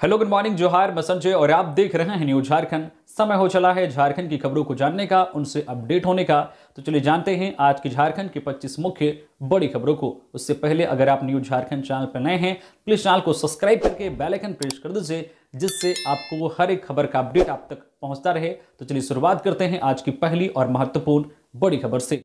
Hello, good morning, जोहार, मैं संजय और आप देख रहे हैं न्यूज झारखंड। समय हो चला है झारखंड की खबरों को जानने का, उनसे अपडेट होने का। तो चलिए जानते हैं आज की झारखंड की 25 मुख्य बड़ी खबरों को। उससे पहले अगर आप न्यूज झारखंड चैनल पर नए हैं, प्लीज चैनल को सब्सक्राइब करके बेल आइकन प्रेस कर दीजिए, जिससे आपको हर एक खबर का अपडेट आप तक पहुंचता रहे। तो चलिए शुरुआत करते हैं आज की पहली और महत्वपूर्ण बड़ी खबर से।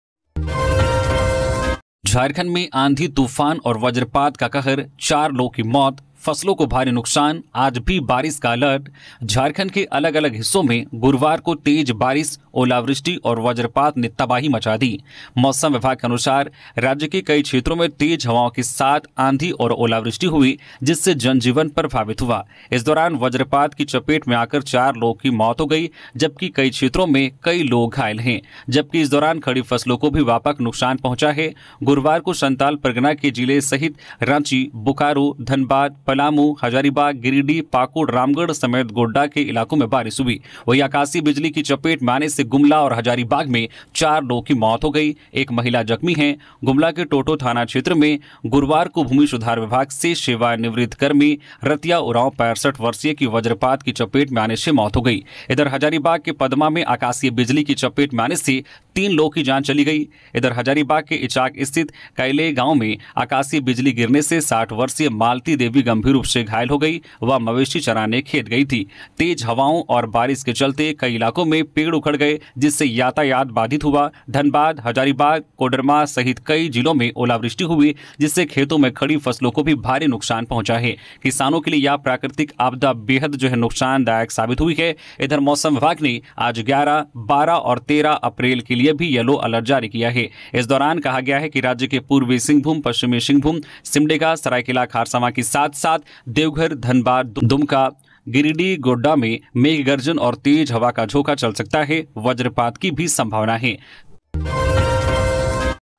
झारखंड में आंधी तूफान और वज्रपात का कहर, 4 लोगों की मौत, फसलों को भारी नुकसान, आज भी बारिश का अलर्ट। झारखंड के अलग अलग हिस्सों में गुरुवार को तेज बारिश, ओलावृष्टि और वज्रपात ने तबाही मचा दी। मौसम विभाग के अनुसार राज्य के कई क्षेत्रों में तेज हवाओं के साथ आंधी और ओलावृष्टि हुई, जिससे जनजीवन प्रभावित हुआ। इस दौरान वज्रपात की चपेट में आकर 4 लोगों की मौत हो गई, जबकि कई क्षेत्रों में कई लोग घायल हैं। जबकि इस दौरान खड़ी फसलों को भी व्यापक नुकसान पहुंचा है। गुरुवार को संताल परगना के जिले सहित रांची, बोकारो, धनबाद, पलामू, हजारीबाग, गिरिडीह, पाकुड़, रामगढ़ समेत गोड्डा के इलाकों में बारिश हुई। वही आकाशीय बिजली की चपेट में आने से गुमला और हजारीबाग में 4 लोगों की मौत हो गई, एक महिला जख्मी है। गुमला के टोटो थाना क्षेत्र में गुरुवार को भूमि सुधार विभाग से सेवानिवृत्त कर्मी रतिया उरांव 65 वर्षीय की वज्रपात की चपेट में आने से मौत हो गई। इधर हजारीबाग के पदमा में आकाशीय बिजली की चपेट में आने से 3 लोगों की जान चली गई। इधर हजारीबाग के इचाक स्थित कैले गांव में आकाशीय बिजली गिरने से 60 वर्षीय मालती देवी गंभीर रूप से घायल हो गई। वह मवेशी चराने खेत गई थी। तेज हवाओं और बारिश के चलते कई इलाकों में पेड़ उखड़ गए, जिससे यातायात बाधित हुआ। धनबाद, हजारीबाग, कोडरमा सहित कई जिलों में ओलावृष्टि हुई, जिससे खेतों में खड़ी फसलों को भी भारी नुकसान पहुंचा है। किसानों के लिए यह प्राकृतिक आपदा बेहद नुकसानदायक साबित हुई है। इधर मौसम विभाग ने आज 11, 12 और 13 अप्रैल के लिए भी येलो अलर्ट जारी किया है। इस दौरान कहा गया है कि राज्य के पूर्वी सिंहभूम, पश्चिमी सिंहभूम, सिमडेगा, सरायकेला खारसावां के साथ साथ देवघर, धनबाद, दुमका, गिरिडीह, गोड्डा में मेघ गर्जन और तेज हवा का झोंका चल सकता है। वज्रपात की भी संभावना है।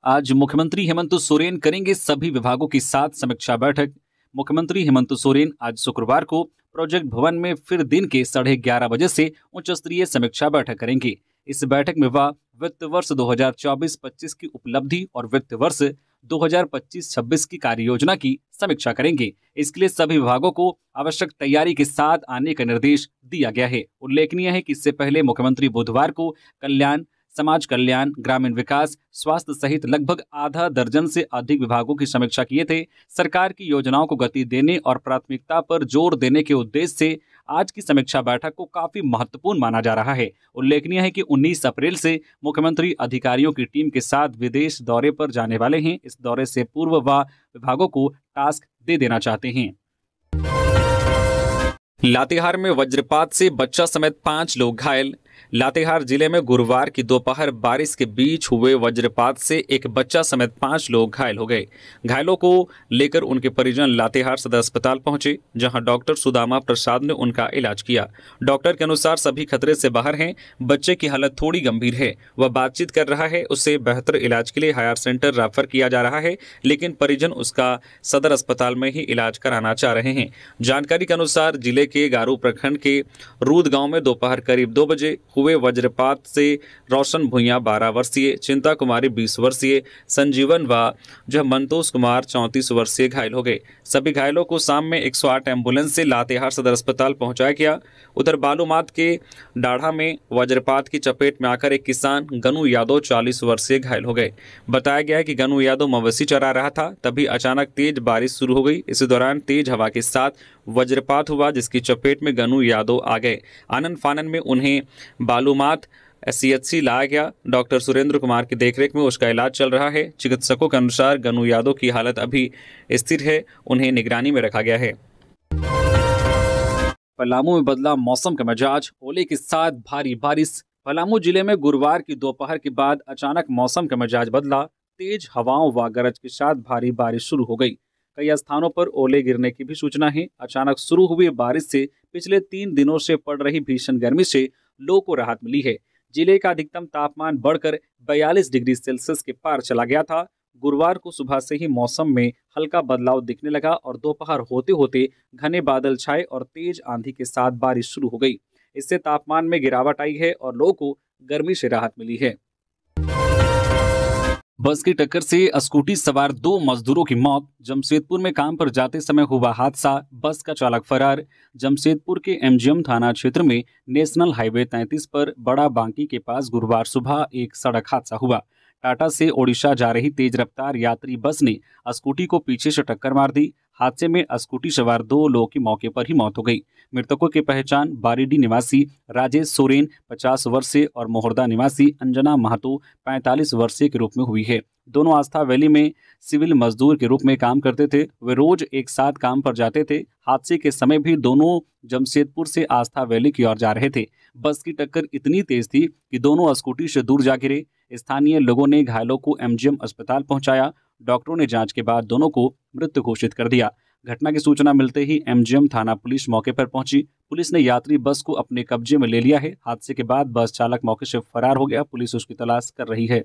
आज मुख्यमंत्री हेमंत सोरेन करेंगे सभी विभागों के साथ समीक्षा बैठक। मुख्यमंत्री हेमंत सोरेन आज शुक्रवार को प्रोजेक्ट भवन में फिर दिन के 11:30 बजे से उच्च स्तरीय समीक्षा बैठक करेंगे। इस बैठक में वह वित्त वर्ष 2024-25 की उपलब्धि और वित्त वर्ष 2025-26 की कार्य योजना की समीक्षा करेंगे। इसके लिए सभी विभागों को आवश्यक तैयारी के साथ आने का निर्देश दिया गया है। उल्लेखनीय है कि इससे पहले मुख्यमंत्री बुधवार को कल्याण, समाज कल्याण, ग्रामीण विकास, स्वास्थ्य सहित लगभग आधा दर्जन से अधिक विभागों की समीक्षा किए थे। सरकार की योजनाओं को गति देने और प्राथमिकता पर जोर देने के उद्देश्य से आज की समीक्षा बैठक को काफी महत्वपूर्ण माना जा रहा है। उल्लेखनीय है कि 19 अप्रैल से मुख्यमंत्री अधिकारियों की टीम के साथ विदेश दौरे पर जाने वाले हैं। इस दौरे से पूर्व वह विभागों को टास्क दे देना चाहते हैं। लातेहार में वज्रपात से बच्चा समेत 5 लोग घायल। लातेहार जिले में गुरुवार की दोपहर बारिश के बीच हुए वज्रपात से एक बच्चा समेत 5 लोग घायल हो गए। घायलों को लेकर उनके परिजन लातेहार सदर अस्पताल पहुंचे, जहां डॉक्टर सुदामा प्रसाद ने उनका इलाज किया। डॉक्टर के अनुसार सभी खतरे से बाहर हैं। बच्चे की हालत थोड़ी गंभीर है, वह बातचीत कर रहा है। उसे बेहतर इलाज के लिए हायर सेंटर रेफर किया जा रहा है, लेकिन परिजन उसका सदर अस्पताल में ही इलाज कराना चाह रहे हैं। जानकारी के अनुसार जिले के गारू प्रखंड के रूद गांव में दोपहर करीब 2 बजे हुए वज्रपात से रोशन भुइया 12 वर्षीय, चिंता कुमारी 20 वर्षीय, संजीवन व मंतोष कुमार 34 वर्षीय घायल हो गए। सभी घायलों को शाम में 108 एम्बुलेंस से लातेहार सदर अस्पताल पहुंचाया गया। उधर बालूमाथ के डाढ़ा में वज्रपात की चपेट में आकर एक किसान गनू यादव 40 वर्षीय घायल हो गए। बताया गया है कि गनू यादव मवेशी चरा रहा था, तभी अचानक तेज बारिश शुरू हो गई। इसी दौरान तेज हवा के साथ वज्रपात हुआ, जिसकी चपेट में गनू यादव आ गए। आनन फानन में उन्हें बालूमाथ SCHC लाया गया। डॉक्टर सुरेंद्र कुमार की देखरेख में उसका इलाज चल रहा है। चिकित्सकों के अनुसार गनू यादव की हालत अभी स्थिर है, उन्हें निगरानी में रखा गया है। पलामू में बदला मौसम का मिजाज, ओले के साथ भारी बारिश। पलामू जिले में गुरुवार की दोपहर के बाद अचानक मौसम का मिजाज बदला। तेज हवाओं व गरज के साथ भारी बारिश शुरू हो गई। कई स्थानों पर ओले गिरने की भी सूचना है। अचानक शुरू हुई बारिश से पिछले 3 दिनों से पड़ रही भीषण गर्मी से लोगों को राहत मिली है। जिले का अधिकतम तापमान बढ़कर 42 डिग्री सेल्सियस के पार चला गया था। गुरुवार को सुबह से ही मौसम में हल्का बदलाव दिखने लगा और दोपहर होते होते घने बादल छाए और तेज आंधी के साथ बारिश शुरू हो गई। इससे तापमान में गिरावट आई है और लोगों को गर्मी से राहत मिली है। बस की टक्कर से स्कूटी सवार 2 मजदूरों की मौत। जमशेदपुर में काम पर जाते समय हुआ हादसा, बस का चालक फरार। जमशेदपुर के एमजीएम थाना क्षेत्र में नेशनल हाईवे 33 पर बड़ा बांकी के पास गुरुवार सुबह एक सड़क हादसा हुआ। टाटा से ओडिशा जा रही तेज रफ्तार यात्री बस ने स्कूटी को पीछे से टक्कर मार दी। हादसे में स्कूटी सवार 2 लोगों की मौके पर ही मौत हो गई। मृतकों की पहचान बारीडी निवासी राजेश सोरेन 50 वर्षीय और मोहरदा निवासी अंजना महतो 45 वर्षीय के रूप में हुई है। दोनों आस्था वैली में सिविल मजदूर के रूप में काम करते थे। वे रोज एक साथ काम पर जाते थे। हादसे के समय भी दोनों जमशेदपुर से आस्था वैली की ओर जा रहे थे। बस की टक्कर इतनी तेज थी कि दोनों स्कूटी से दूर जा गिरे। स्थानीय लोगों ने घायलों को एमजीएम अस्पताल पहुंचाया। डॉक्टरों ने जांच के बाद दोनों को मृत घोषित कर दिया। घटना की सूचना मिलते ही एमजीएम थाना पुलिस मौके पर पहुंची। पुलिस ने यात्री बस को अपने कब्जे में ले लिया है। हादसे के बाद बस चालक मौके से फरार हो गया। पुलिस उसकी तलाश कर रही है।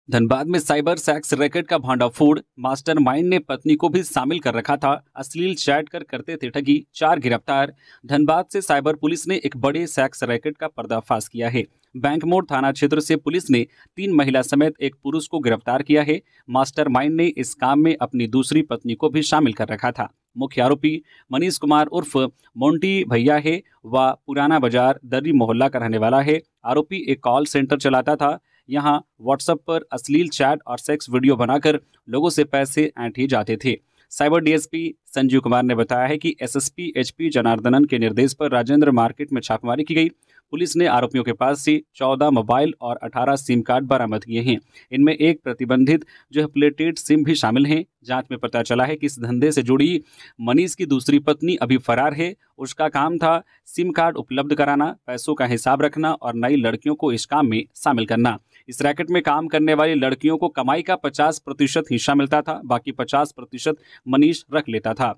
धनबाद में साइबर सेक्स रैकेट का भांडाफोड़, मास्टरमाइंड ने पत्नी को भी शामिल कर रखा था। अश्लील चैट कर करते थे ठगी, 4 गिरफ्तार। धनबाद से साइबर पुलिस ने एक बड़े सेक्स रैकेट का पर्दाफाश किया है। बैंक मोड़ थाना क्षेत्र से पुलिस ने 3 महिला समेत एक पुरुष को गिरफ्तार किया है। मास्टरमाइंड ने इस काम में अपनी दूसरी पत्नी को भी शामिल कर रखा था। मुख्य आरोपी मनीष कुमार उर्फ मोंटी भैया है। वह पुराना बाजार दर्री मोहल्ला का रहने वाला है। आरोपी एक कॉल सेंटर चलाता था। यहां व्हाट्सएप पर अश्लील चैट और सेक्स वीडियो बनाकर लोगों से पैसे ऐंठे जाते थे। साइबर डीएसपी संजीव कुमार ने बताया है कि एसएसपी एचपी जनार्दनन के निर्देश पर राजेंद्र मार्केट में छापेमारी की गई। पुलिस ने आरोपियों के पास से 14 मोबाइल और 18 सिम कार्ड बरामद किए हैं। इनमें एक प्रतिबंधित जो है प्लेटेड सिम भी शामिल हैं। जांच में पता चला है कि इस धंधे से जुड़ी मनीष की दूसरी पत्नी अभी फरार है। उसका काम था सिम कार्ड उपलब्ध कराना, पैसों का हिसाब रखना और नई लड़कियों को इस काम में शामिल करना। इस रैकेट में काम करने वाली लड़कियों को कमाई का 50% हिस्सा मिलता था, बाकी 50% मनीष रख लेता था।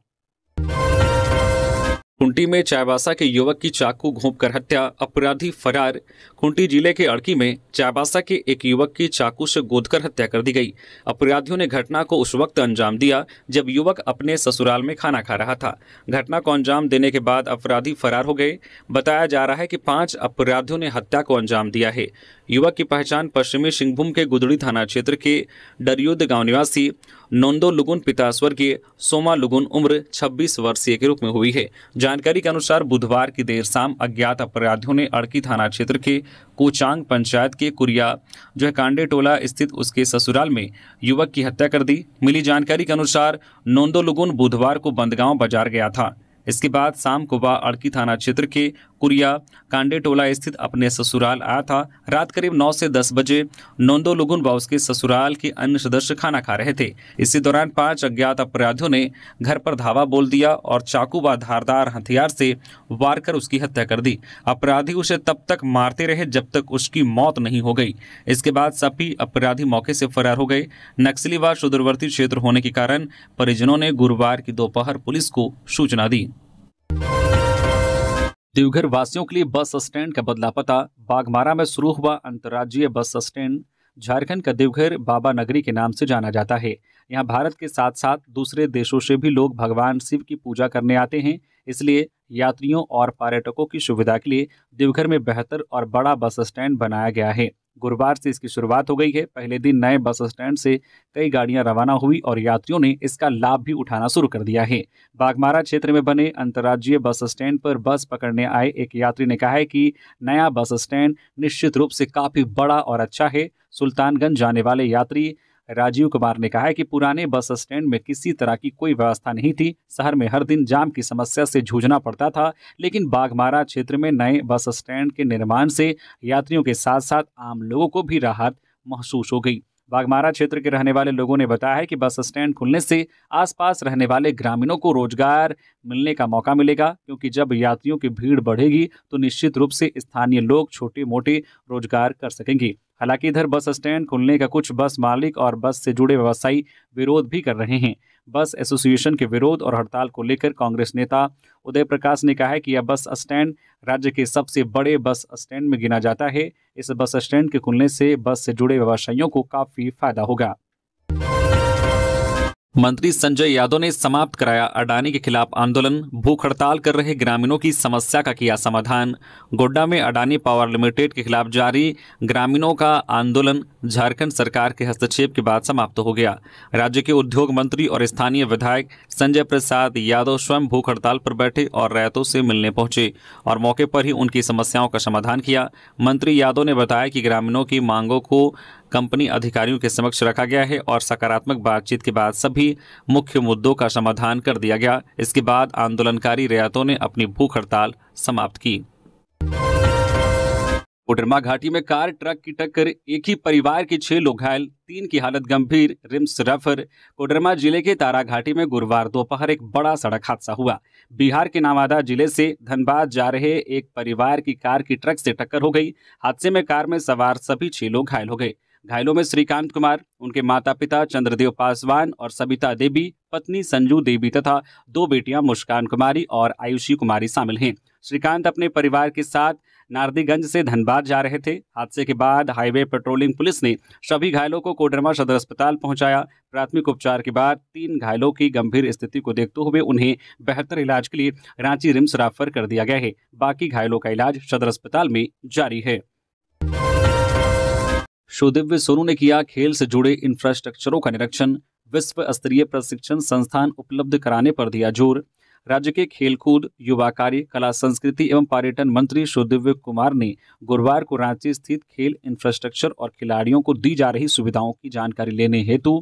खूंटी में चाईबासा के युवक की चाकू घोंपकर हत्या, अपराधी फरार। खूंटी जिले के अड़की में चाईबासा के एक युवक की चाकू से गोदकर हत्या कर दी गई। अपराधियों ने घटना को उस वक्त अंजाम दिया जब युवक अपने ससुराल में खाना खा रहा था। घटना को अंजाम देने के बाद अपराधी फरार हो गए। बताया जा रहा है कि 5 अपराधियों ने हत्या को अंजाम दिया है। युवक की पहचान पश्चिमी सिंहभूम के गुदड़ी थाना क्षेत्र के डरियुद गांव निवासी नोंदो लुगुन पिता स्वर्गीय सोमा लुगुन उम्र 26 वर्षीय के रूप में हुई है। जानकारी के अनुसार बुधवार की देर शाम अज्ञात अपराधियों ने अड़की थाना क्षेत्र के कोचांग पंचायत के कुरिया जो है कांडे टोला स्थित उसके ससुराल में युवक की हत्या कर दी। मिली जानकारी के अनुसार नोंदो लुगुन बुधवार को बंदगांव बाजार गया था। इसके बाद शाम को वह अड़की थाना क्षेत्र के कुरिया कांडे टोला स्थित अपने ससुराल आया था। रात करीब 9 से 10 बजे नोंदो लुगुन व उसके ससुराल के अन्य सदस्य खाना खा रहे थे। इसी दौरान 5 अज्ञात अपराधियों ने घर पर धावा बोल दिया और चाकू व धारदार हथियार से वार कर उसकी हत्या कर दी। अपराधी उसे तब तक मारते रहे जब तक उसकी मौत नहीं हो गई। इसके बाद सभी अपराधी मौके से फरार हो गए। नक्सली व सुदूरवर्ती क्षेत्र होने के कारण परिजनों ने गुरुवार की दोपहर पुलिस को सूचना दी। देवघर वासियों के लिए बस स्टैंड का बदला पता। बागमारा में शुरू हुआ अंतर्राज्यीय बस स्टैंड। झारखंड का देवघर बाबा नगरी के नाम से जाना जाता है। यहाँ भारत के साथ साथ दूसरे देशों से भी लोग भगवान शिव की पूजा करने आते हैं। इसलिए यात्रियों और पर्यटकों की सुविधा के लिए देवघर में बेहतर और बड़ा बस स्टैंड बनाया गया है। गुरुवार से इसकी शुरुआत हो गई है। पहले दिन नए बस स्टैंड से कई गाड़ियां रवाना हुई और यात्रियों ने इसका लाभ भी उठाना शुरू कर दिया है। बागमारा क्षेत्र में बने अंतर्राज्यीय बस स्टैंड पर बस पकड़ने आए एक यात्री ने कहा है कि नया बस स्टैंड निश्चित रूप से काफी बड़ा और अच्छा है। सुल्तानगंज जाने वाले यात्री राजीव कुमार ने कहा है कि पुराने बस स्टैंड में किसी तरह की कोई व्यवस्था नहीं थी। शहर में हर दिन जाम की समस्या से जूझना पड़ता था, लेकिन बागमारा क्षेत्र में नए बस स्टैंड के निर्माण से यात्रियों के साथ साथ आम लोगों को भी राहत महसूस हो गई। बागमारा क्षेत्र के रहने वाले लोगों ने बताया है कि बस स्टैंड खुलने से आसपास रहने वाले ग्रामीणों को रोजगार मिलने का मौका मिलेगा, क्योंकि जब यात्रियों की भीड़ बढ़ेगी तो निश्चित रूप से स्थानीय लोग छोटे मोटे रोजगार कर सकेंगे। हालांकि इधर बस स्टैंड खुलने का कुछ बस मालिक और बस से जुड़े व्यवसायी विरोध भी कर रहे हैं। बस एसोसिएशन के विरोध और हड़ताल को लेकर कांग्रेस नेता उदय प्रकाश ने कहा है कि यह बस स्टैंड राज्य के सबसे बड़े बस स्टैंड में गिना जाता है। इस बस स्टैंड के खुलने से बस से जुड़े व्यवसायियों को काफी फायदा होगा। मंत्री संजय यादव ने समाप्त कराया अडानी के खिलाफ आंदोलन। भूख हड़ताल कर रहे ग्रामीणों की समस्या का किया समाधान। गोड्डा में अडानी पावर लिमिटेड के खिलाफ जारी ग्रामीणों का आंदोलन झारखंड सरकार के हस्तक्षेप के बाद समाप्त हो गया। राज्य के उद्योग मंत्री और स्थानीय विधायक संजय प्रसाद यादव स्वयं भूख हड़ताल पर बैठे और रैयतों से मिलने पहुंचे और मौके पर ही उनकी समस्याओं का समाधान किया। मंत्री यादव ने बताया कि ग्रामीणों की मांगों को कंपनी अधिकारियों के समक्ष रखा गया है और सकारात्मक बातचीत के बाद सभी मुख्य मुद्दों का समाधान कर दिया गया। इसके बाद आंदोलनकारी रैयतों ने अपनी भूख हड़ताल समाप्त की। कोडरमा घाटी में कार ट्रक की टक्कर, एक ही परिवार के 6 लोग घायल, 3 की हालत गंभीर, रिम्स रेफर। कोडरमा जिले के तारा घाटी में गुरुवार दोपहर एक बड़ा सड़क हादसा हुआ। बिहार के नवादा जिले से धनबाद जा रहे एक परिवार की कार की ट्रक से टक्कर हो गई। हादसे में कार में सवार सभी 6 लोग घायल हो गए। घायलों में श्रीकांत कुमार, उनके माता पिता चंद्रदेव पासवान और सबिता देवी, पत्नी संजू देवी तथा 2 बेटियां मुस्कान कुमारी और आयुषी कुमारी शामिल हैं। श्रीकांत अपने परिवार के साथ नारदीगंज से धनबाद जा रहे थे। हादसे के बाद हाईवे पेट्रोलिंग पुलिस ने सभी घायलों को कोडरमा सदर अस्पताल पहुंचाया। प्राथमिक उपचार के बाद 3 घायलों की गंभीर स्थिति को देखते हुए उन्हें बेहतर इलाज के लिए रांची रिम्स रेफर कर दिया गया है। बाकी घायलों का इलाज सदर अस्पताल में जारी है। सुदिव्य सोनू ने किया खेल से जुड़े इंफ्रास्ट्रक्चरों का निरीक्षण। विश्व स्तरीय प्रशिक्षण संस्थान उपलब्ध कराने पर दिया जोर। राज्य के खेलकूद, युवा कार्य, कला संस्कृति एवं पर्यटन मंत्री सुदिव्य कुमार ने गुरुवार को रांची स्थित खेल इंफ्रास्ट्रक्चर और खिलाड़ियों को दी जा रही सुविधाओं की जानकारी लेने हेतु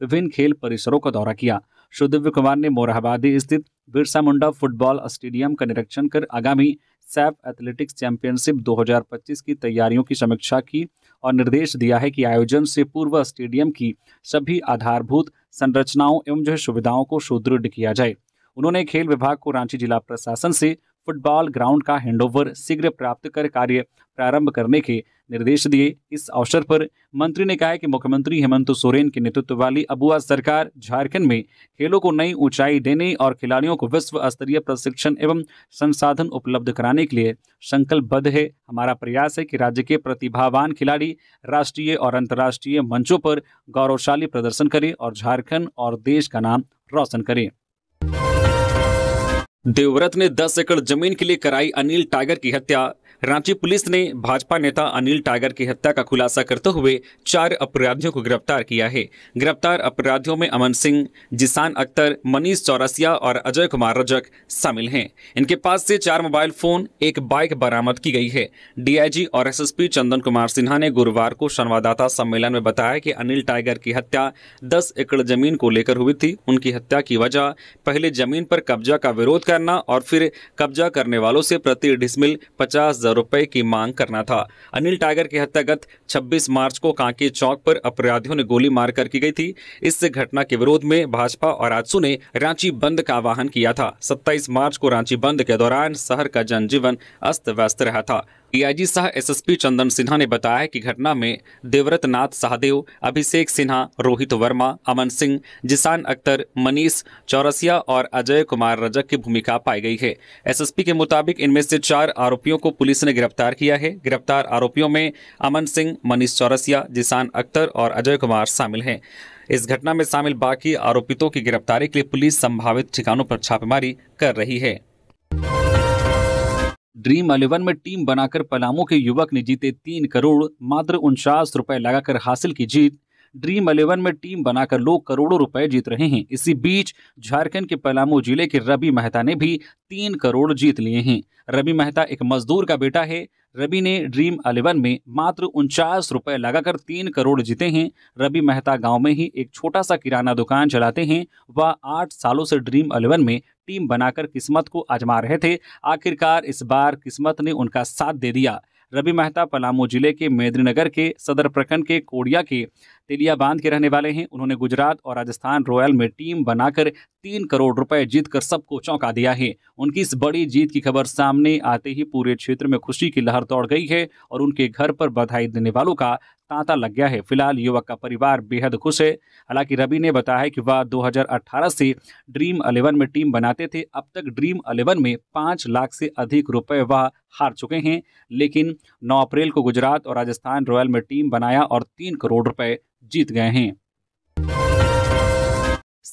विभिन्न खेल परिसरों का दौरा किया। सुदिव्य कुमार ने मोरहाबादी स्थित बिरसा मुंडा फुटबॉल स्टेडियम का निरीक्षण कर आगामी सैफ एथलेटिक्स चैंपियनशिप 2025 की तैयारियों की समीक्षा की और निर्देश दिया है कि आयोजन से पूर्व स्टेडियम की सभी आधारभूत संरचनाओं एवं सुविधाओं को सुदृढ़ किया जाए। उन्होंने खेल विभाग को रांची जिला प्रशासन से फुटबॉल ग्राउंड का हैंडओवर शीघ्र प्राप्त कर कार्य प्रारंभ करने के निर्देश दिए। इस अवसर पर मंत्री ने कहा कि मुख्यमंत्री हेमंत सोरेन के नेतृत्व वाली अबुआ सरकार झारखंड में खेलों को नई ऊंचाई देने और खिलाड़ियों को विश्व स्तरीय प्रशिक्षण एवं संसाधन उपलब्ध कराने के लिए संकल्पबद्ध है। हमारा प्रयास है कि राज्य के प्रतिभावान खिलाड़ी राष्ट्रीय और अंतर्राष्ट्रीय मंचों पर गौरवशाली प्रदर्शन करें और झारखंड और देश का नाम रोशन करें। देवव्रत ने 10 एकड़ जमीन के लिए कराई अनिल टाइगर की हत्या। रांची पुलिस ने भाजपा नेता अनिल टाइगर की हत्या का खुलासा करते हुए 4 अपराधियों को गिरफ्तार किया है। गिरफ्तार अपराधियों में अमन सिंह, जिसान अख्तर, मनीष चौरसिया और अजय कुमार रजक शामिल हैं। इनके पास से 4 मोबाइल फोन, एक बाइक बरामद की गई है। डीआईजी और एसएसपी चंदन कुमार सिन्हा ने गुरुवार को संवाददाता सम्मेलन में बताया कि अनिल टाइगर की हत्या 10 एकड़ जमीन को लेकर हुई थी। उनकी हत्या की वजह पहले जमीन पर कब्जा का विरोध करना और फिर कब्जा करने वालों से प्रति डिसमिल 50,000 रुपए की मांग करना था। अनिल टाइगर की हत्या गत 26 मार्च को कांके चौक पर अपराधियों ने गोली मारकर की गई थी। इस घटना के विरोध में भाजपा और आजसू ने रांची बंद का आह्वान किया था। 27 मार्च को रांची बंद के दौरान शहर का जनजीवन अस्त व्यस्त रहा था। डीआईजी सह एसएसपी चंदन सिन्हा ने बताया कि घटना में देवव्रत नाथ सहदेव, अभिषेक सिन्हा, रोहित वर्मा, अमन सिंह, जिसान अख्तर, मनीष चौरसिया और अजय कुमार रजक की भूमिका पाई गई है। एसएसपी के मुताबिक इनमें से 4 आरोपियों को पुलिस ने गिरफ्तार किया है। गिरफ्तार आरोपियों में अमन सिंह, मनीष चौरसिया, जिसान अख्तर और अजय कुमार शामिल हैं। इस घटना में शामिल बाकी आरोपितों की गिरफ्तारी के लिए पुलिस संभावित ठिकानों पर छापेमारी कर रही है। ड्रीम 11 में टीम बनाकर पलामू के युवक ने जीते 3 करोड़, मात्र 49 रुपए लगाकर हासिल की जीत। ड्रीम 11 में टीम बनाकर लोग करोड़ों रुपए जीत रहे हैं। इसी बीच झारखंड के पलामू जिले के रवि मेहता ने भी 3 करोड़ जीत लिए हैं। रवि मेहता एक मजदूर का बेटा है। रवि ने ड्रीम 11 में मात्र 49 रुपए लगाकर 3 करोड़ जीते हैं। रवि मेहता गांव में ही एक छोटा सा किराना दुकान चलाते हैं। वह 8 सालों से ड्रीम 11 में टीम बनाकर किस्मत को आजमा रहे थे। आखिरकार इस बार किस्मत ने उनका साथ दे दिया। रवि मेहता पलामू जिले के मेदिनीनगर के सदर प्रखंड के कोड़िया के तेलिया बांध के रहने वाले हैं। उन्होंने गुजरात और राजस्थान रॉयल में टीम बनाकर 3 करोड़ रुपए जीतकर सबको चौंका दिया है। उनकी इस बड़ी जीत की खबर सामने आते ही पूरे क्षेत्र में खुशी की लहर दौड़ गई है और उनके घर पर बधाई देने वालों का तांता लग गया है। फिलहाल युवक का परिवार बेहद खुश है। हालांकि रवि ने बताया है कि वह 2018 से ड्रीम 11 में टीम बनाते थे। अब तक ड्रीम 11 में 5 लाख से अधिक रुपए वह हार चुके हैं, लेकिन 9 अप्रैल को गुजरात और राजस्थान रॉयल में टीम बनाया और 3 करोड़ रुपए जीत गए हैं।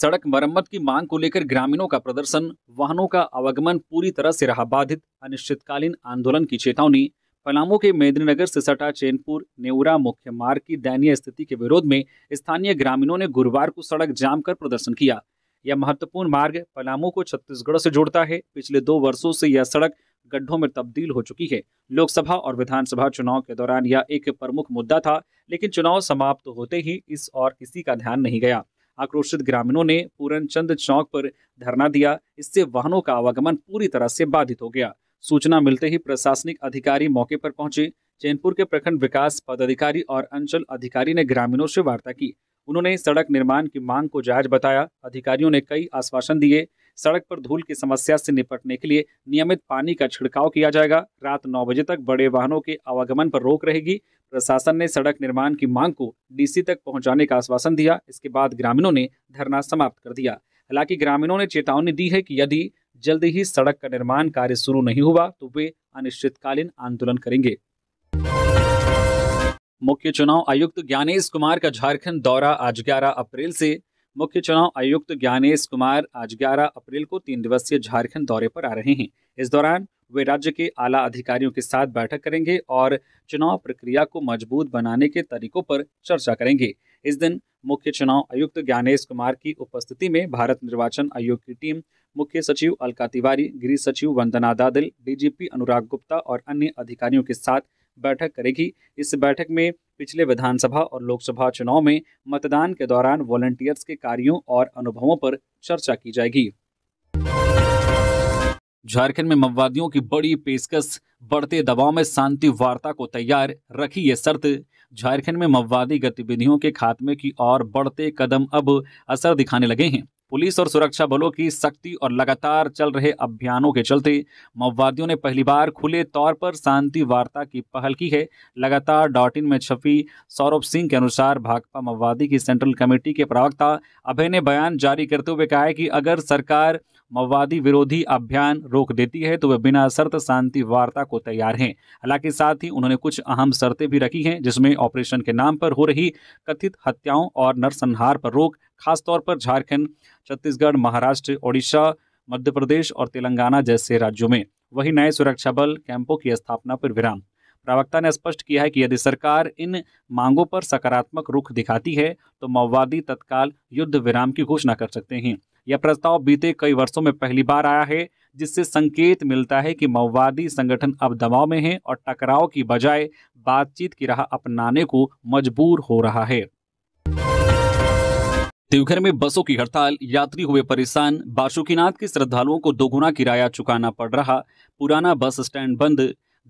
सड़क मरम्मत की मांग को लेकर ग्रामीणों का प्रदर्शन, वाहनों का आवागमन पूरी तरह से रहा बाधित, अनिश्चितकालीन आंदोलन की चेतावनी। पलामू के मेदिनीनगर से सटा चैनपुर नेउरा मुख्य मार्ग की दयनीय स्थिति के विरोध में स्थानीय ग्रामीणों ने गुरुवार को सड़क जाम कर प्रदर्शन किया। यह महत्वपूर्ण मार्ग पलामू को छत्तीसगढ़ से जोड़ता है। पिछले 2 वर्षों से यह सड़क गड्ढों में तब्दील हो चुकी है। लोकसभा और विधानसभा चुनाव के दौरान यह एक प्रमुख मुद्दा था, लेकिन चुनाव समाप्त होते ही इस और किसी का ध्यान नहीं गया। आक्रोशित ग्रामीणों ने पूरनचंद चौक पर धरना दिया। इससे वाहनों का आवागमन पूरी तरह से बाधित हो गया। सूचना मिलते ही प्रशासनिक अधिकारी मौके पर पहुंचे। चैनपुर के प्रखंड विकास पदाधिकारी और अंचल अधिकारी ने ग्रामीणों से वार्ता की। उन्होंने सड़क निर्माण की मांग को जायज बताया। अधिकारियों ने कई आश्वासन दिए। सड़क पर धूल की समस्या से निपटने के लिए नियमित पानी का छिड़काव किया जाएगा। रात 9 बजे तक बड़े वाहनों के आवागमन पर रोक रहेगी। प्रशासन ने सड़क निर्माण की मांग को डीसी तक पहुंचाने का आश्वासन दिया। इसके बाद ग्रामीणों ने धरना समाप्त कर दिया। हालांकि ग्रामीणों ने चेतावनी दी है कि यदि जल्द ही सड़क का निर्माण कार्य शुरू नहीं हुआ तो वे अनिश्चितकालीन आंदोलन करेंगे। मुख्य चुनाव आयुक्त ज्ञानेश कुमार का झारखंड दौरा आज 11 अप्रैल से। मुख्य चुनाव आयुक्त ज्ञानेश कुमार आज 11 अप्रैल को 3 दिवसीय झारखंड दौरे पर आ रहे हैं। इस दौरान वे राज्य के आला अधिकारियों के साथ बैठक करेंगे और चुनाव प्रक्रिया को मजबूत बनाने के तरीकों पर चर्चा करेंगे। इस दिन मुख्य चुनाव आयुक्त ज्ञानेश कुमार की उपस्थिति में भारत निर्वाचन आयोग की टीम, मुख्य सचिव अलका तिवारी, गृह सचिव वंदना दादिल, डीजीपी अनुराग गुप्ता और अन्य अधिकारियों के साथ बैठक करेगी। इस बैठक में पिछले विधानसभा और लोकसभा चुनाव में मतदान के दौरान वॉलंटियर्स के कार्यों और अनुभवों पर चर्चा की जाएगी। झारखंड में माओवादियों की बड़ी पेशकश, बढ़ते दबाव में शांति वार्ता को तैयार, रखी ये शर्त। झारखंड में माओवादी गतिविधियों के खात्मे की ओर बढ़ते कदम अब असर दिखाने लगे हैं। पुलिस और सुरक्षा बलों की सख्ती और लगातार चल रहे अभियानों के चलते माओवादियों ने पहली बार खुले तौर पर शांति वार्ता की पहल की है। लगातार .in में छपी सौरभ सिंह के अनुसार भाकपा माओवादी की सेंट्रल कमेटी के प्रवक्ता अभय ने बयान जारी करते हुए कहा है कि अगर सरकार माओवादी विरोधी अभियान रोक देती है तो वे बिना शर्त शांति वार्ता को तैयार हैं। हालांकि साथ ही उन्होंने कुछ अहम शर्तें भी रखी हैं, जिसमें ऑपरेशन के नाम पर हो रही कथित हत्याओं और नरसंहार पर रोक, खासतौर पर झारखंड, छत्तीसगढ़, महाराष्ट्र, ओडिशा, मध्य प्रदेश और तेलंगाना जैसे राज्यों में। वहीं नए सुरक्षा बल कैंपों की स्थापना पर विराम। प्रवक्ता ने स्पष्ट किया है कि यदि सरकार इन मांगों पर सकारात्मक रुख दिखाती है तो माओवादी तत्काल युद्ध विराम की घोषणा कर सकते हैं। यह प्रस्ताव बीते कई वर्षों में पहली बार आया है, जिससे संकेत मिलता है कि माओवादी संगठन अब दबाव में है और टकराव की बजाय बातचीत की राह अपनाने को मजबूर हो रहा है। देवघर में बसों की हड़ताल, यात्री हुए परेशान। बासुकीनाथ के श्रद्धालुओं को दोगुना किराया चुकाना पड़ रहा। पुराना बस स्टैंड बंद।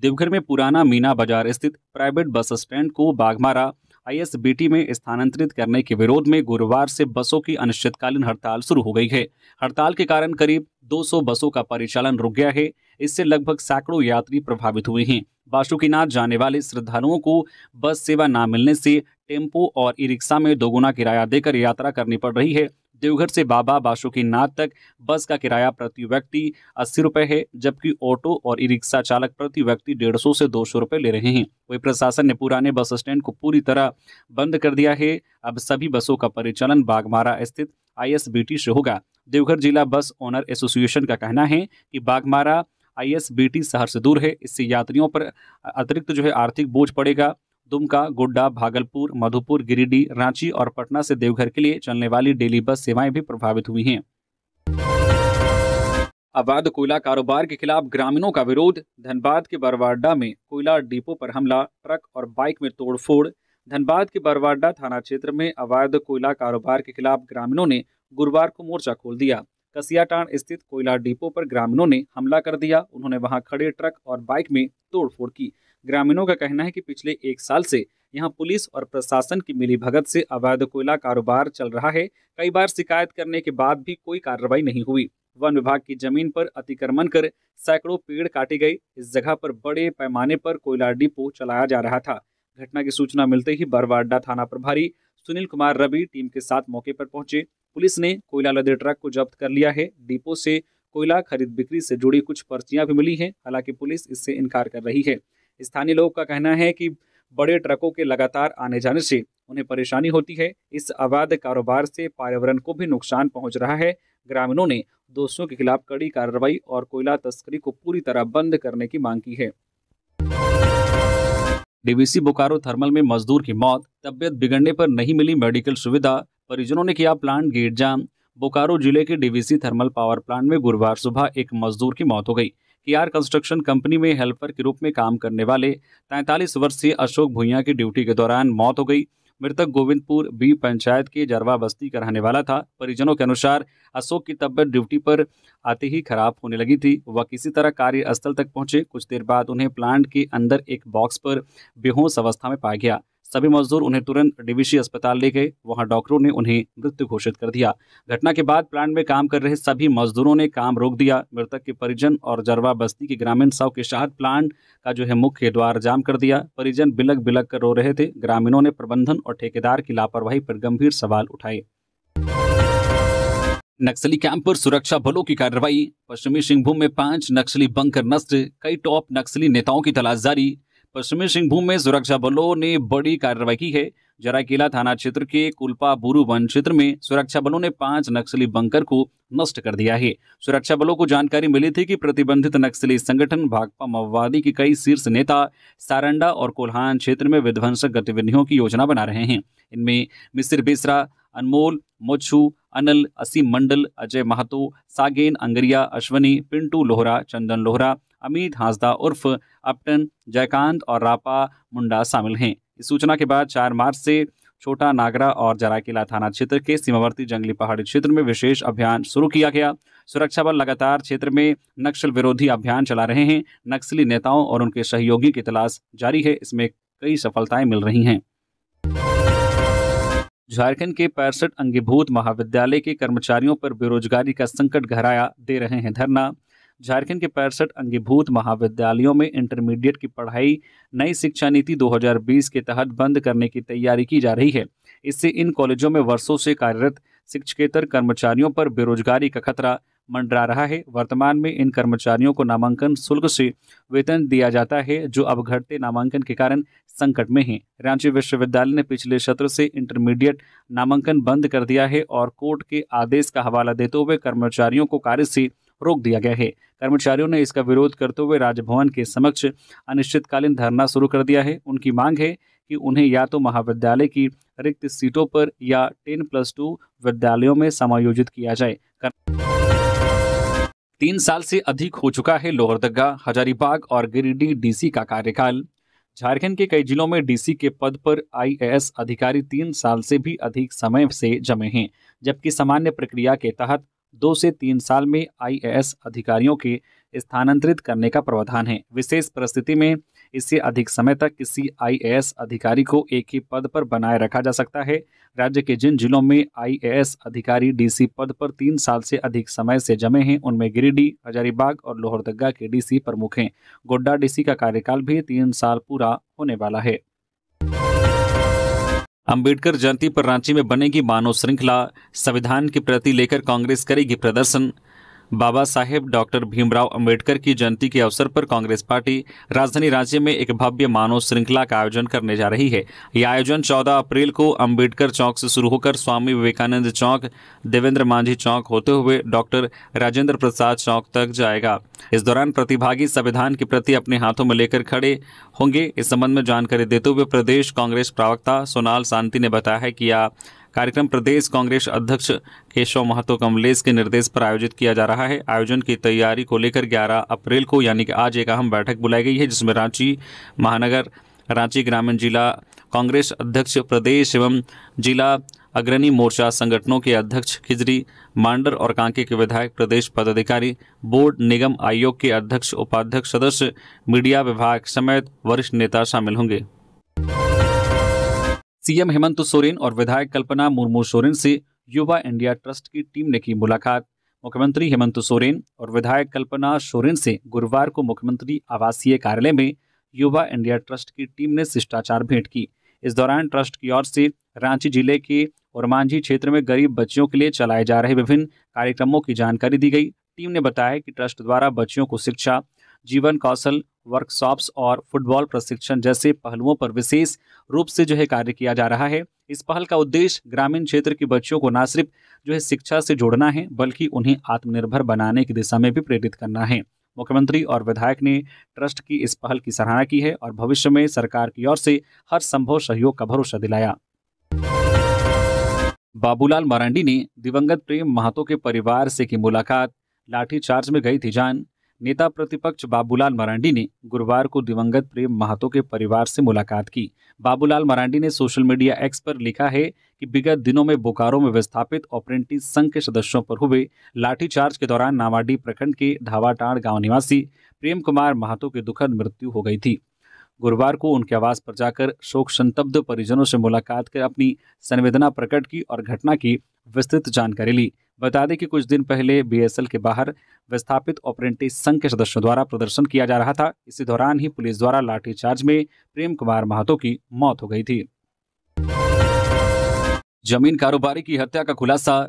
देवघर में पुराना मीना बाजार स्थित प्राइवेट बस स्टैंड को बाघमारा ISBT में स्थानांतरित करने के विरोध में गुरुवार से बसों की अनिश्चितकालीन हड़ताल शुरू हो गई है। हड़ताल के कारण करीब 200 बसों का परिचालन रुक गया है। इससे लगभग सैकड़ों यात्री प्रभावित हुए हैं। बासुकीनाथ जाने वाले श्रद्धालुओं को बस सेवा न मिलने से टेम्पो और ई रिक्शा में दोगुना किराया देकर यात्रा करनी पड़ रही है। देवघर से बाबा बासुकीनाथ तक बस का किराया प्रति व्यक्ति 80 रुपये है, जबकि ऑटो और ई रिक्शा चालक प्रति व्यक्ति 150 से 200 रुपये ले रहे हैं। वही प्रशासन ने पुराने बस स्टैंड को पूरी तरह बंद कर दिया है। अब सभी बसों का परिचालन बाघमारा स्थित ISBT से होगा। देवघर जिला बस ओनर एसोसिएशन का कहना है कि बाघमारा ISBT शहर से दूर है। इससे यात्रियों पर अतिरिक्त आर्थिक बोझ पड़ेगा। दुमका, गोड्डा, भागलपुर, मधुपुर, गिरिडीह, रांची और पटना से देवघर के लिए चलने वाली डेली बस सेवाएं भी प्रभावित हुई हैं। अवैध कोयला कारोबार के खिलाफ ग्रामीणों का विरोध। धनबाद के बरवाडा में कोयला डिपो पर हमला, ट्रक और बाइक में तोड़फोड़। धनबाद के बरवाडा थाना क्षेत्र में अवैध कोयला कारोबार के खिलाफ ग्रामीणों ने गुरुवार को मोर्चा खोल दिया। कसियाटांड स्थित कोयला डिपो पर ग्रामीणों ने हमला कर दिया। उन्होंने वहां खड़े ट्रक और बाइक में तोड़फोड़ की। ग्रामीणों का कहना है कि पिछले 1 साल से यहां पुलिस और प्रशासन की मिलीभगत से अवैध कोयला कारोबार चल रहा है। कई बार शिकायत करने के बाद भी कोई कार्रवाई नहीं हुई। वन विभाग की जमीन पर अतिक्रमण कर सैकड़ों पेड़ काटे गए। इस जगह पर बड़े पैमाने पर कोयला डिपो चलाया जा रहा था। घटना की सूचना मिलते ही बरवाडा थाना प्रभारी सुनील कुमार रवि टीम के साथ मौके पर पहुंचे। पुलिस ने कोयला लदे ट्रक को जब्त कर लिया है। डिपो से कोयला खरीद बिक्री से जुड़ी कुछ पर्चियां भी मिली हैं। हालांकि पुलिस इससे इनकार कर रही है। स्थानीय लोगों का कहना है कि बड़े ट्रकों के लगातार आने जाने से उन्हें परेशानी होती है। इस अवैध कारोबार से पर्यावरण को भी नुकसान पहुंच रहा है। ग्रामीणों ने दोषियों के खिलाफ कड़ी कार्रवाई और कोयला तस्करी को पूरी तरह बंद करने की मांग की है। डीवीसी बोकारो थर्मल में मजदूर की मौत, तबियत बिगड़ने पर नहीं मिली मेडिकल सुविधा, परिजनों ने किया प्लांट गेट जाम। बोकारो जिले के डीवीसी थर्मल पावर प्लांट में गुरुवार सुबह एक मजदूर की मौत हो गई। केआर कंस्ट्रक्शन कंपनी में हेल्पर के रूप में काम करने वाले 43 वर्षीय अशोक भुइयां की ड्यूटी के दौरान मौत हो गई। मृतक गोविंदपुर बी पंचायत के जरवा बस्ती का रहने वाला था। परिजनों के अनुसार अशोक की तबियत ड्यूटी पर आते ही खराब होने लगी थी। वह किसी तरह कार्यस्थल तक पहुंचे। कुछ देर बाद उन्हें प्लांट के अंदर एक बॉक्स पर बेहोश अवस्था में पाया गया। सभी मजदूर उन्हें तुरंत डीवीसी अस्पताल ले गए। वहां डॉक्टरों ने उन्हें मृत घोषित कर दिया। घटना के बाद प्लांट में काम कर रहे सभी मजदूरों ने काम रोक दिया। मृतक के परिजन और जरवा बस्ती के ग्रामीण शव के साथ प्लांट का मुख्य द्वार जाम कर दिया। परिजन बिलक बिलक कर रो रहे थे। ग्रामीणों ने प्रबंधन और ठेकेदार की लापरवाही पर गंभीर सवाल उठाए। नक्सली कैंप पर सुरक्षा बलों की कार्रवाई, पश्चिमी सिंहभूम में 5 नक्सली बंकर नष्ट, कई टॉप नक्सली नेताओं की तलाश जारी। पश्चिमी सिंहभूम में सुरक्षा बलों ने बड़ी कार्रवाई की है। जराकेला थाना क्षेत्र के कुलपा बुरु वन क्षेत्र में सुरक्षा बलों ने 5 नक्सली बंकर को नष्ट कर दिया है। सुरक्षा बलों को जानकारी मिली थी कि प्रतिबंधित नक्सली संगठन भाकपा माओवादी के कई शीर्ष नेता सारंडा और कोल्हान क्षेत्र में विध्वंसक गतिविधियों की योजना बना रहे हैं। इनमें मिसिर बेसरा, अनमोल मोच्छू, अनल, असीम मंडल, अजय महतो, सागेन अंगरिया, अश्वनी, पिंटू लोहरा, चंदन लोहरा, अमित हांसदा उर्फ अपटन, जयकांत और रापा मुंडा शामिल हैं। इस सूचना के बाद 4 मार्च से छोटा नागरा और जराकेला थाना क्षेत्र के सीमावर्ती जंगली पहाड़ी क्षेत्र में विशेष अभियान शुरू किया गया। सुरक्षा बल लगातार क्षेत्र में नक्सल विरोधी अभियान चला रहे हैं। नक्सली नेताओं और उनके सहयोगी की तलाश जारी है। इसमें कई सफलताएं मिल रही हैं। झारखंड के 65 अंगीभूत महाविद्यालय के कर्मचारियों पर बेरोजगारी का संकट गहराया, दे रहे हैं धरना। झारखंड के 65 अंगीभूत महाविद्यालयों में इंटरमीडिएट की पढ़ाई नई शिक्षा नीति 2020 के तहत बंद करने की तैयारी की जा रही है। इससे इन कॉलेजों में वर्षों से कार्यरत शिक्षकेतर कर्मचारियों पर बेरोजगारी का खतरा मंडरा रहा है। वर्तमान में इन कर्मचारियों को नामांकन शुल्क से वेतन दिया जाता है, जो अब घटते नामांकन के कारण संकट में है। रांची विश्वविद्यालय ने पिछले सत्र से इंटरमीडिएट नामांकन बंद कर दिया है और कोर्ट के आदेश का हवाला देते हुए कर्मचारियों को कार्य से रोक दिया गया है। कर्मचारियों ने इसका विरोध करते हुए राजभवन के समक्ष अनिश्चितकालीन धरना शुरू कर दिया है। उनकी मांग है कि उन्हें या तो महाविद्यालय की रिक्त सीटों पर या 10+2 विद्यालयों में समायोजित किया जाए। 3 साल से अधिक हो चुका है लोहरदगा, हजारीबाग और गिरिडीह डीसी का कार्यकाल। झारखंड के कई जिलों में डीसी के पद पर आईएएस अधिकारी 3 साल से भी अधिक समय से जमे हैं, जबकि सामान्य प्रक्रिया के तहत 2 से 3 साल में आईएएस अधिकारियों के स्थानांतरित करने का प्रावधान है। विशेष परिस्थिति में इससे अधिक समय तक किसी आईएएस अधिकारी को एक ही पद पर बनाए रखा जा सकता है। राज्य के जिन जिलों में आईएएस अधिकारी डीसी पद पर 3 साल से अधिक समय से जमे हैं, उनमें गिरिडीह, हजारीबाग और लोहरदगा के डीसी प्रमुख हैं। गोड्डा डीसी का कार्यकाल भी 3 साल पूरा होने वाला है। अंबेडकर जयंती पर रांची में बनेगी मानव श्रृंखला, संविधान के प्रति लेकर कांग्रेस करेगी प्रदर्शन। बाबा साहेब डॉक्टर भीमराव अंबेडकर की जयंती के अवसर पर कांग्रेस पार्टी राजधानी रांची में एक भव्य मानव श्रृंखला का आयोजन करने जा रही है। यह आयोजन 14 अप्रैल को अंबेडकर चौक से शुरू होकर स्वामी विवेकानंद चौक, देवेंद्र मांझी चौक होते हुए डॉक्टर राजेंद्र प्रसाद चौक तक जाएगा। इस दौरान प्रतिभागी संविधान के प्रति अपने हाथों में लेकर खड़े होंगे। इस संबंध में जानकारी देते हुए प्रदेश कांग्रेस प्रवक्ता सोनाल शांति ने बताया है कि यह कार्यक्रम प्रदेश कांग्रेस अध्यक्ष केशव महतो कमलेश के निर्देश पर आयोजित किया जा रहा है। आयोजन की तैयारी को लेकर 11 अप्रैल को यानी कि आज एक अहम बैठक बुलाई गई है, जिसमें रांची महानगर, रांची ग्रामीण जिला कांग्रेस अध्यक्ष, प्रदेश एवं जिला अग्रणी मोर्चा संगठनों के अध्यक्ष, खिजरी, मांडर और कांके के विधायक, प्रदेश पदाधिकारी, बोर्ड निगम आयोग के अध्यक्ष, उपाध्यक्ष, सदस्य, मीडिया विभाग समेत वरिष्ठ नेता शामिल होंगे। सीएम हेमंत सोरेन और विधायक कल्पना मुर्मू सोरेन से युवा इंडिया ट्रस्ट की टीम ने की मुलाकात। मुख्यमंत्री हेमंत सोरेन और विधायक कल्पना सोरेन से गुरुवार को मुख्यमंत्री आवासीय कार्यालय में युवा इंडिया ट्रस्ट की टीम ने शिष्टाचार भेंट की। इस दौरान ट्रस्ट की ओर से रांची जिले के ओरमांझी क्षेत्र में गरीब बच्चियों के लिए चलाए जा रहे विभिन्न कार्यक्रमों की जानकारी दी गई। टीम ने बताया कि ट्रस्ट द्वारा बच्चियों को शिक्षा, जीवन कौशल वर्कशॉप्स और फुटबॉल प्रशिक्षण जैसे पहलुओं पर विशेष रूप से कार्य किया जा रहा है। इस पहल का उद्देश्य ग्रामीण क्षेत्र के बच्चों को न सिर्फ शिक्षा से जोड़ना है, बल्कि उन्हें आत्मनिर्भर बनाने की दिशा में भी प्रेरित करना है। मुख्यमंत्री और विधायक ने ट्रस्ट की इस पहल की सराहना की है और भविष्य में सरकार की ओर से हर संभव सहयोग का भरोसा दिलाया। बाबूलाल मरांडी ने दिवंगत प्रेम महतो के परिवार से की मुलाकात, लाठीचार्ज में गई थी जान। नेता प्रतिपक्ष बाबूलाल मरांडी ने गुरुवार को दिवंगत प्रेम महतो के परिवार से मुलाकात की। बाबूलाल मरांडी ने सोशल मीडिया एक्स पर लिखा है कि विगत दिनों में बोकारो में विस्थापित अप्रेंटिस संघ के सदस्यों पर हुए लाठीचार्ज के दौरान नावाडीह प्रखंड के धावाटाड़ गांव निवासी प्रेम कुमार महतो की दुखद मृत्यु हो गई थी। गुरुवार को उनके आवास पर जाकर शोक संतप्त परिजनों से मुलाकात कर अपनी संवेदना प्रकट की और घटना की विस्तृत जानकारी ली। बता दें कि कुछ दिन पहले बीएसएल के बाहर विस्थापित अप्रेंटिस संघ के सदस्यों द्वारा प्रदर्शन किया जा रहा था। इसी दौरान ही पुलिस द्वारा लाठीचार्ज में प्रेम कुमार महतो की मौत हो गई थी। जमीन कारोबारी की हत्या का खुलासा,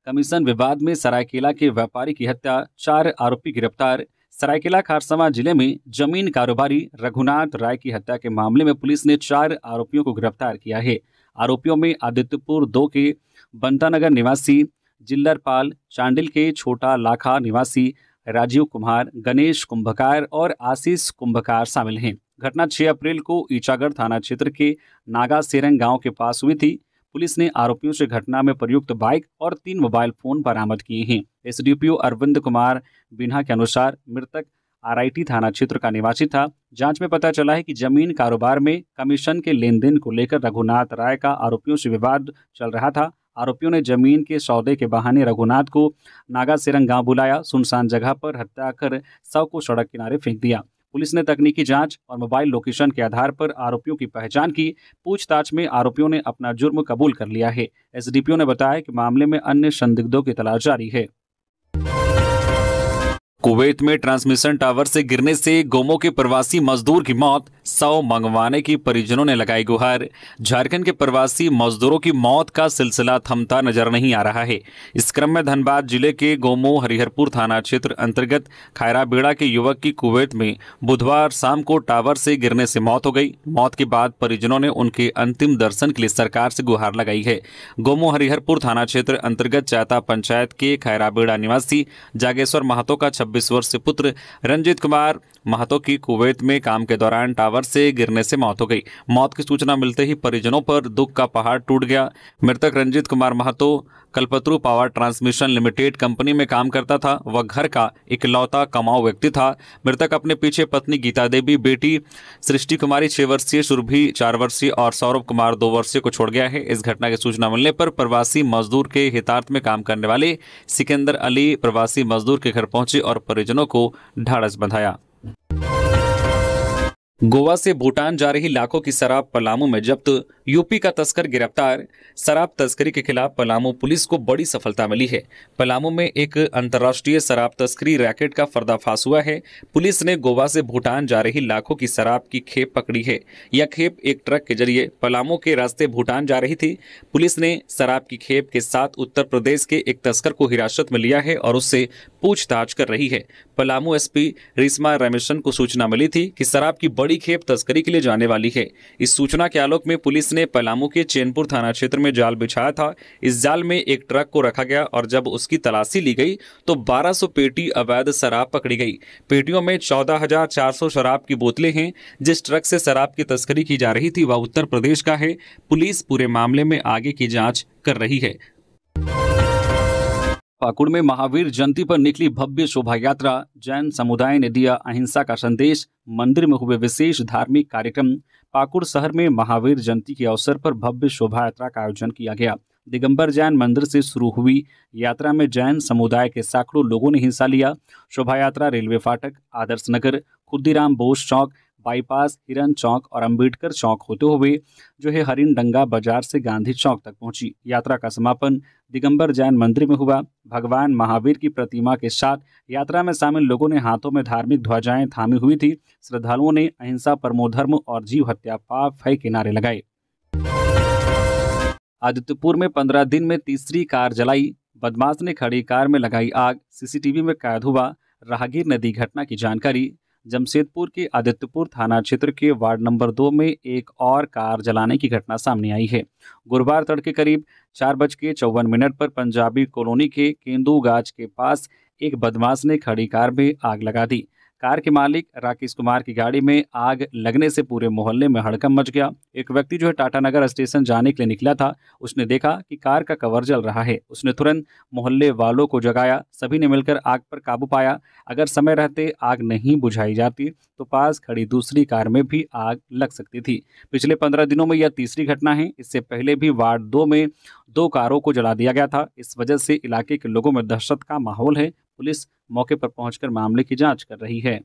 कमीशन विवाद में सरायकेला के व्यापारी की हत्या, 4 आरोपी गिरफ्तार। सरायकेला खारसवां जिले में जमीन कारोबारी रघुनाथ राय की हत्या के मामले में पुलिस ने 4 आरोपियों को गिरफ्तार किया है। आरोपियों में आदित्यपुर 2 के बंतानगर निवासी जिल्लरपाल, चांडिल के छोटा लाखा निवासी राजीव कुमार, गणेश कुंभकार और आशीष कुंभकार शामिल हैं। घटना 6 अप्रैल को ईचागढ़ थाना क्षेत्र के नागा सेरंग गांव के पास हुई थी। पुलिस ने आरोपियों से घटना में प्रयुक्त बाइक और 3 मोबाइल फोन बरामद किए हैं। एसडीपीओ अरविंद कुमार बिन्हा के अनुसार मृतक आरआईटी थाना क्षेत्र का निवासी था। जांच में पता चला है कि जमीन कारोबार में कमीशन के लेन देन को लेकर रघुनाथ राय का आरोपियों से विवाद चल रहा था। आरोपियों ने जमीन के सौदे के बहाने रघुनाथ को नागा सेरंग गांव बुलाया, सुनसान जगह पर हत्या कर शव को सड़क किनारे फेंक दिया। पुलिस ने तकनीकी जांच और मोबाइल लोकेशन के आधार पर आरोपियों की पहचान की। पूछताछ में आरोपियों ने अपना जुर्म कबूल कर लिया है। एसडीपीओ ने बताया कि मामले में अन्य संदिग्धों की तलाश जारी है। कुवैत में ट्रांसमिशन टावर से गिरने से गोमो के प्रवासी मजदूर की मौत, 100 मंगवाने की परिजनों ने लगाई गुहार। झारखंड के प्रवासी मजदूरों की मौत का सिलसिला थमता नजर नहीं आ रहा है। इस क्रम में धनबाद जिले के गोमो हरिहरपुर थाना क्षेत्र अंतर्गत खैराबेड़ा के युवक की कुवैत में बुधवार शाम को टावर से गिरने से मौत हो गई। मौत के बाद परिजनों ने उनके अंतिम दर्शन के लिए सरकार से गुहार लगाई है। गोमो हरिहरपुर थाना क्षेत्र अंतर्गत चाता पंचायत के खैराबेड़ा निवासी जागेश्वर महतो का 26 वर्षीय पुत्र रंजीत कुमार महतो की कुवैत में काम के दौरान टावर से गिरने से मौत हो गई। मौत की सूचना मिलते ही परिजनों पर दुख का पहाड़ टूट गया। मृतक Ranjit Kumar Mahato Kalpataru power transmission limited company में काम करता था। वह घर का इकलौता कमाऊ व्यक्ति था। मृतक अपने पीछे पत्नी गीता देवी, बेटी सृष्टि कुमारी 6 वर्षीय, सुरभि 4 वर्षीय और सौरभ कुमार 2 वर्षीय को छोड़ गया है। इस घटना की सूचना मिलने पर प्रवासी मजदूर के हितार्थ में काम करने वाले सिकंदर अली प्रवासी मजदूर के घर पहुंचे और परिजनों को ढाढ़स बंधाया। गोवा से भूटान जा रही लाखों की शराब पलामू में जब्त, यूपी का तस्कर गिरफ्तार। शराब तस्करी के खिलाफ पलामू पुलिस को बड़ी सफलता मिली है। पलामू में एक अंतर्राष्ट्रीय शराब तस्करी रैकेट का पर्दाफाश हुआ है। पुलिस ने गोवा से भूटान जा रही लाखों की शराब की खेप पकड़ी है। यह खेप एक ट्रक के जरिए पलामू के रास्ते भूटान जा रही थी। पुलिस ने शराब की खेप के साथ उत्तर प्रदेश के एक तस्कर को हिरासत में लिया है और उससे पूछताछ कर रही है। पलामू एसपी रिश्मा रमेशन को सूचना मिली थी कि शराब की बड़ी खेप तस्करी के लिए जाने वाली है। इस सूचना के आलोक में पुलिस ने पलामू के चैनपुर थाना क्षेत्र में जाल बिछाया था। इस जाल में एक ट्रक को रखा गया और जब उसकी तलाशी ली गई तो 1200 पेटी अवैध शराब पकड़ी गई। पेटियों में 14,400 शराब की बोतलें हैं। जिस ट्रक से शराब की तस्करी की जा रही थी वह उत्तर प्रदेश का है। पुलिस पूरे मामले में आगे की जांच कर रही है। पाकुड़ में महावीर जयंती पर निकली भव्य शोभा यात्रा, जैन समुदाय ने दिया अहिंसा का संदेश। मंदिर में हुए विशेष धार्मिक कार्यक्रम। पाकुड़ शहर में महावीर जयंती के अवसर पर भव्य शोभा यात्रा का आयोजन किया गया। दिगंबर जैन मंदिर से शुरू हुई यात्रा में जैन समुदाय के सैकड़ों लोगों ने हिस्सा लिया। शोभा यात्रा रेलवे फाटक, आदर्श नगर, खुद्दीराम बोस चौक, बाईपास, हिरन चौक और अंबेडकर चौक होते हुए हरिन डंगा बाजार से गांधी चौक तक पहुंची। यात्रा का समापन दिगंबर जैन मंदिर में हुआ। भगवान महावीर की प्रतिमा के साथ यात्रा में शामिल लोगों ने हाथों में धार्मिक ध्वजाएं थामी हुई थी। श्रद्धालुओं ने अहिंसा, परमो धर्म और जीव हत्या पाप है के नारे लगाए। आदित्यपुर में 15 दिन में तीसरी कार जलाई, बदमाश ने खड़ी कार में लगाई आग, सीसीटीवी में कैद हुआ। राहगीर ने दी घटना की जानकारी। जमशेदपुर के आदित्यपुर थाना क्षेत्र के वार्ड नंबर 2 में एक और कार जलाने की घटना सामने आई है। गुरुवार तड़के करीब 4:54 पर पंजाबी कॉलोनी के केंदूगाज के पास एक बदमाश ने खड़ी कार में आग लगा दी। कार के मालिक राकेश कुमार की गाड़ी में आग लगने से पूरे मोहल्ले में हड़कंप मच गया। एक व्यक्ति जो है टाटानगर स्टेशन जाने के लिए निकला था, उसने देखा कि कार का कवर जल रहा है। उसने तुरंत मोहल्ले वालों को जगाया। सभी ने मिलकर आग पर काबू पाया। अगर समय रहते आग नहीं बुझाई जाती तो पास खड़ी दूसरी कार में भी आग लग सकती थी। पिछले 15 दिनों में यह तीसरी घटना है। इससे पहले भी वार्ड 2 में 2 कारों को जला दिया गया था। इस वजह से इलाके के लोगों में दहशत का माहौल है। पुलिस मौके पर पहुंचकर मामले की जांच कर रही है।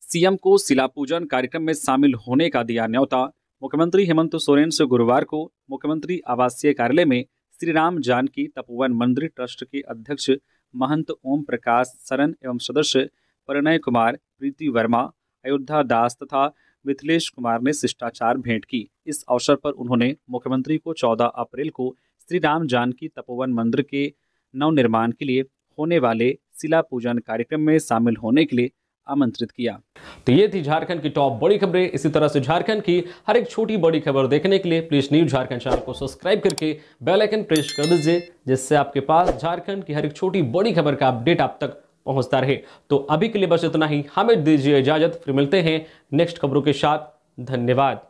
सीएम को शिला पूजन कार्यक्रम में शामिल होने का दिया न्योता। मुख्यमंत्री हेमंत सोरेन से गुरुवार को मुख्यमंत्री आवासीय कार्यालय में श्री राम जानकी तपोवन मंदिर ट्रस्ट के अध्यक्ष महंत ओम प्रकाश शरण एवं सदस्य परिणय कुमार, प्रीति वर्मा, अयोध्या दास तथा मिथिलेश कुमार ने शिष्टाचार भेंट की। इस अवसर पर उन्होंने मुख्यमंत्री को 14 अप्रैल को श्री राम जानकी तपोवन मंदिर के नवनिर्माण के लिए होने वाले शिला पूजन कार्यक्रम में शामिल होने के लिए आमंत्रित किया। तो ये थी झारखंड की टॉप बड़ी खबरें। इसी तरह से झारखंड की हर एक छोटी बड़ी खबर देखने के लिए प्लीज न्यूज झारखंड चैनल को सब्सक्राइब करके बेल आइकन प्रेस कर दीजिए, जिससे आपके पास झारखंड की हर एक छोटी बड़ी खबर का अपडेट आप तक पहुंचता रहे। तो अभी के लिए बस इतना ही, हमें दीजिए इजाजत, फिर मिलते हैं नेक्स्ट खबरों के साथ। धन्यवाद।